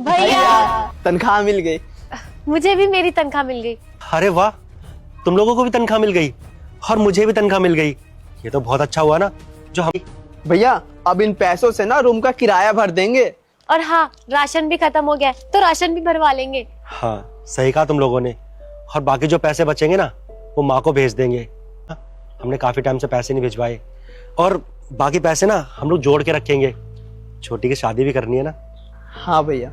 भैया तनख्वाह मिल गई। मुझे भी मेरी तनख्वाह मिल गई। अरे वाह, तुम लोगों को भी तनख्वाह मिल गई और मुझे भी तनख्वाह मिल गई। ये तो बहुत अच्छा हुआ ना जो हम। भैया अब इन पैसों से ना रूम का किराया भर देंगे। और हाँ, राशन भी खत्म हो गया है तो राशन भी भरवा लेंगे। हाँ सही कहा तुम लोगों ने। और बाकी जो पैसे बचेंगे ना वो माँ को भेज देंगे। हमने काफी टाइम से पैसे नहीं भिजवाए और बाकी पैसे ना हम लोग जोड़ के रखेंगे। छोटी की शादी भी करनी है ना। हाँ भैया,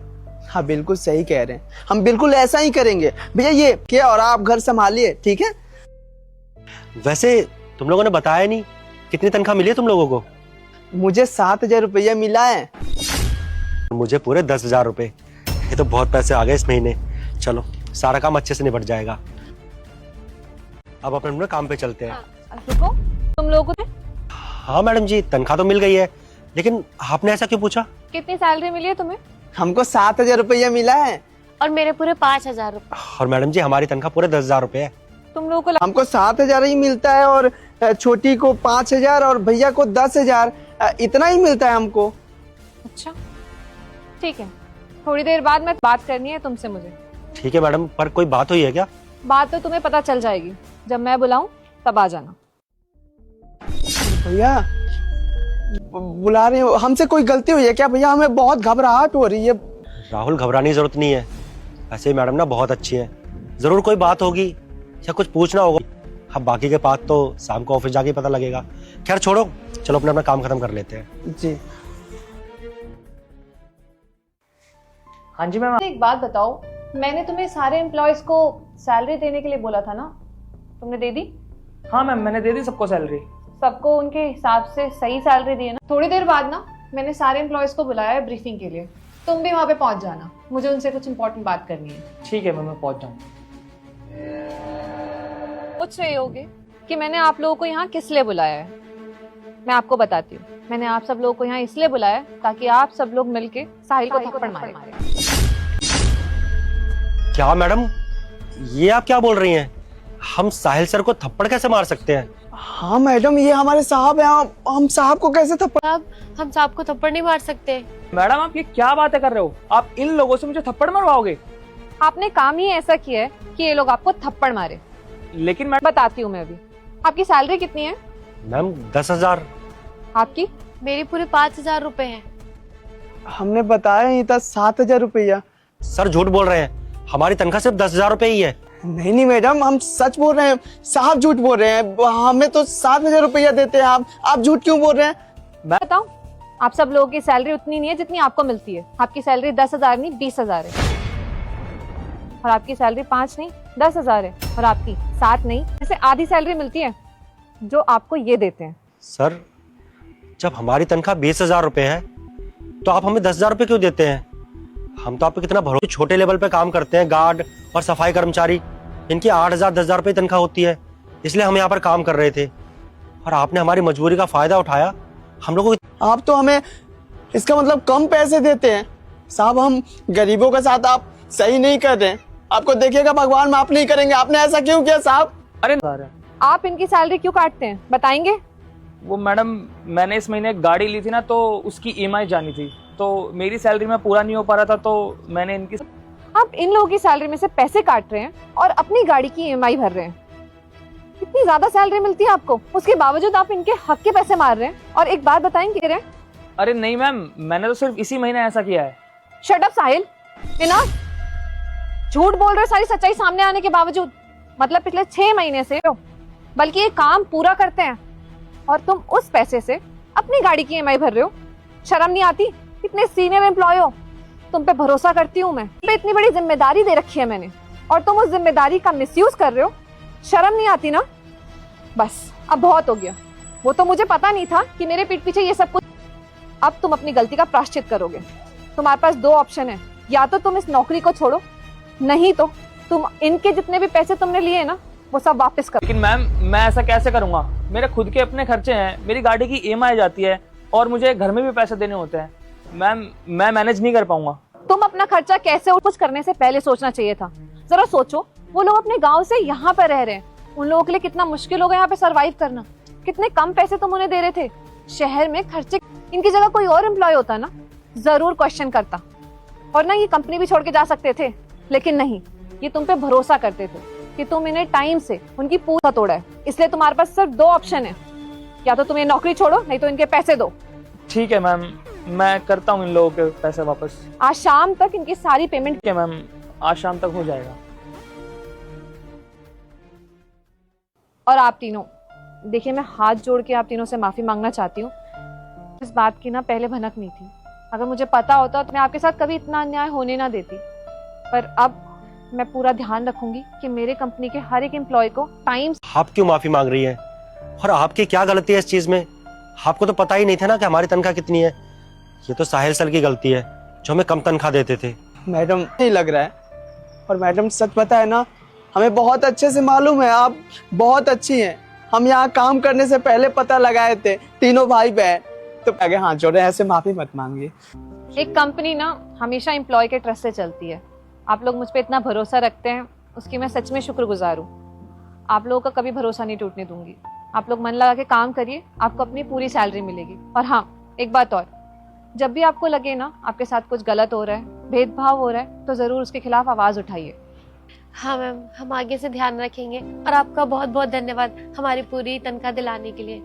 हाँ बिल्कुल सही कह रहे हैं, हम बिल्कुल ऐसा ही करेंगे। भैया ये क्या, और आप घर संभालिए, ठीक है। वैसे तुम लोगों ने बताया नहीं कितनी तनख्वाह मिली है तुम लोगों को। मुझे 7,000 रुपया मिला है। मुझे पूरे 10,000 रुपए। ये तो बहुत पैसे आ गए इस महीने। चलो सारा काम अच्छे से निपट जाएगा। अब अपने अपने काम पे चलते हैं। रुको, तुम लोगों को हाँ मैडम जी, तनख्वाह तो मिल गई है, लेकिन आपने ऐसा क्यों पूछा? कितनी सैलरी मिली है तुम्हें? हमको 7,000 रुपया मिला है। और मेरे पूरे 5,000 रुपए। और मैडम जी हमारी तनख्वाह पूरे 10,000 रुपए है। तुम लोगों को हमको 7,000 ही मिलता है और छोटी को 5,000 और भैया को 10,000, इतना ही मिलता है हमको। अच्छा ठीक है, थोड़ी देर बाद मैं बात करनी है तुमसे मुझे। ठीक है मैडम, पर कोई बात हुई है क्या? बात तो तुम्हें पता चल जाएगी, जब मैं बुलाऊं तब आ जाना। भैया बुला रहे हो, हमसे कोई गलती हुई है क्या भैया? हमें बहुत घबराहट हो रही है। राहुल घबराने की जरूरत नहीं है। ऐसे ही मैडम ना बहुत अच्छी हैं। जरूर कोई बात होगी या कुछ पूछना होगा। अब बाकी के बात तो शाम को ऑफिस जाके पता लगेगा। खैर छोड़ो, चलो अपना अपना काम खत्म कर लेते हैं। जी हाँ जी मैम। एक बात बताओ, मैंने तुम्हें सारे एम्प्लॉयज को सैलरी देने के लिए बोला था ना, तुमने दे दी? हाँ मैम, मैंने दे दी सबको सैलरी। सबको उनके हिसाब से सही सैलरी दी है ना? थोड़ी देर बाद ना मैंने सारे एम्प्लॉयज को बुलाया है ब्रीफिंग के लिए। तुम भी वहाँ पे पहुँच जाना, मुझे उनसे कुछ इंपॉर्टेंट बात करनी है। ठीक है मैम, मैं पहुँच जाऊँगा। पूछ रहे होगे कि मैंने आप लोगों को यहाँ किस लिए बुलाया है। मैं आपको बताती हूँ। मैंने आप सब लोगों को यहाँ इसलिए बुलाया ताकि आप सब लोग मिलके साहिल को थप्पड़ मारे। क्या मैडम, ये आप क्या बोल रही हैं? हम साहिल सर को थप्पड़ कैसे मार सकते हैं? हाँ मैडम, ये हमारे साहब हैं, हम साहब को कैसे थप्पड़? साहब, हम साहब को थप्पड़ नहीं मार सकते। मैडम आप ये क्या बातें कर रहे हो? आप इन लोगों से मुझे थप्पड़ मरवाओगे? आपने काम ही ऐसा किया है कि ये लोग आपको थप्पड़ मारे। लेकिन मैडम बताती हूँ मैं अभी। आपकी सैलरी कितनी है? मैम 10,000। आपकी? मेरी पूरे 5,000 रुपए हैं। हमने बताया ही था 7,000 रुपया। सर झूठ बोल रहे हैं, हमारी तनख्वाह सिर्फ 10,000 रुपए ही है। नहीं नहीं मैडम, हम सच बोल रहे हैं, साहब झूठ बोल रहे हैं। हमें तो 7,000 रुपया देते हैं आप झूठ क्यों बोल रहे हैं? मैं बताऊं, आप सब लोगों की सैलरी उतनी नहीं है जितनी आपको मिलती है। आपकी सैलरी 10,000 नहीं 20,000 है, और आपकी सैलरी 5 नहीं 10,000 है, और आपकी 7 नहीं, जैसे आधी सैलरी मिलती है जो आपको ये देते हैं। सर जब हमारी तनख्वाह 20,000 रुपए है तो आप हमें 10,000 रुपए क्यों देते हैं? हम तो आप पे कितना भरोसा। छोटे लेवल पे काम करते हैं, गार्ड और सफाई कर्मचारी, इनकी 8,000 10,000 रुपए तनख्वाह होती है, इसलिए हम यहाँ पर काम कर रहे थे और आपने हमारी मजबूरी का फायदा उठाया। हम लोगों को आप तो हमें इसका मतलब कम पैसे देते हैं। साहब हम गरीबों के साथ आप सही नहीं कर रहे हैं, आपको देखिएगा भगवान माफ नहीं करेंगे। आपने ऐसा क्यों किया साहब? अरे आप इनकी सैलरी क्यों काटते हैं, बताएंगे? वो मैडम, मैंने इस महीने एक गाड़ी ली थी ना, तो उसकी EMI जानी थी, तो मेरी सैलरी में पूरा नहीं हो पा रहा था, तो मैंने इनकी। आप इन लोगों की सैलरी में से पैसे काट रहे हैं और अपनी गाड़ी की EMI भर रहे हैं। इतनी ज्यादा सैलरी मिलती है आपको, उसके बावजूद आप इनके हक के पैसे मार रहे हैं। और एक बात बताएंगे? अरे नहीं मैम, मैंने तो सिर्फ इसी महीने ऐसा किया है। शट अप साहिल, इनफ। झूठ बोल रहे हो सारी सच्चाई सामने आने के बावजूद। मतलब पिछले 6 महीने से बल्कि ये काम पूरा करते हैं और तुम उस पैसे से अपनी गाड़ी की EMI भर रहे हो। शर्म नहीं आती? इतने सीनियर एम्प्लॉय हो, तुम पे भरोसा करती हूँ मैं, तुम पे इतनी बड़ी जिम्मेदारी दे रखी है मैंने, और तुम उस जिम्मेदारी का मिसयूज कर रहे हो। शर्म नहीं आती ना? बस अब बहुत हो गया। वो तो मुझे पता नहीं था कि मेरे पीठ पीछे ये सब कुछ। अब तुम अपनी गलती का प्रायश्चित करोगे। तुम्हारे पास 2 ऑप्शन है, या तो तुम इस नौकरी को छोड़ो, नहीं तो तुम इनके जितने भी पैसे तुमने लिए ना वो सब वापस करो। लेकिन मैम मैं ऐसा कैसे करूँगा? मेरे खुद के अपने खर्चे हैं, मेरी गाड़ी की EMI जाती है और मुझे घर में भी पैसे देने होते हैं। मैम मैं मैनेज नहीं कर पाऊंगा। तुम अपना खर्चा कैसे, कुछ करने से पहले सोचना चाहिए था। जरा सोचो, वो लोग अपने गांव से यहाँ पर रह रहे हैं, उन लोगों के लिए कितना मुश्किल होगा यहाँ पे सरवाइव करना। कितने कम पैसे तुम उन्हें दे रहे थे। शहर में खर्चे, इनकी जगह कोई और एम्प्लॉय होता ना, जरूर क्वेश्चन करता और ना ये कंपनी भी छोड़ के जा सकते थे, लेकिन नहीं, ये तुम पे भरोसा करते थे कि तुम इन्हें टाइम से उनकी पूरा तोड़ा है। इसलिए तुम्हारे पास सिर्फ 2 ऑप्शन है, या तो तुम ये नौकरी छोड़ो, नहीं तो इनके पैसे दो। ठीक है मैम, मैं करता हूँ इन लोगों के पैसे वापस। आज शाम तक इनकी सारी पेमेंट। ठीक है मैम, आज शाम तक हो जाएगा। और आप तीनों देखिए, मैं हाथ जोड़ के आप तीनों से माफी मांगना चाहती हूँ। इस बात की ना पहले भनक नहीं थी। अगर मुझे पता होता तो मैं आपके साथ कभी इतना अन्याय होने ना देती। पर अब मैं पूरा ध्यान रखूंगी कि मेरे कंपनी के हर एक एम्प्लॉय को टाइम। आप क्यों माफी मांग रही हैं? और आपकी क्या गलती है इस चीज में? आपको तो पता ही नहीं था ना कि हमारी तनख्वाह कितनी है। ये तो साहिल सर की गलती है जो हमें कम तनख्वाह देते थे। मैडम नहीं लग रहा है, और मैडम सच पता है ना, हमें बहुत अच्छे से मालूम है आप बहुत अच्छी हैं। हम यहाँ काम करने से पहले पता लगाए थे, तीनों भाई बहन। तो आगे हाथ जोड़े, ऐसे माफी मत मांगिए। एक कंपनी ना हमेशा एम्प्लॉय के ट्रस्ट से चलती है। आप लोग मुझ पर इतना भरोसा रखते हैं, उसकी मैं सच में शुक्रगुजार हूँ। आप लोगों का कभी भरोसा नहीं टूटने दूंगी। आप लोग मन लगा के काम करिए, आपको अपनी पूरी सैलरी मिलेगी। और हाँ, एक बात और, जब भी आपको लगे ना आपके साथ कुछ गलत हो रहा है, भेदभाव हो रहा है, तो जरूर उसके खिलाफ आवाज उठाइए। हाँ मैम, हम आगे से ध्यान रखेंगे। और आपका बहुत बहुत धन्यवाद हमारी पूरी तनख्वाह दिलाने के लिए।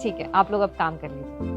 ठीक है, आप लोग अब काम कर लीजिए।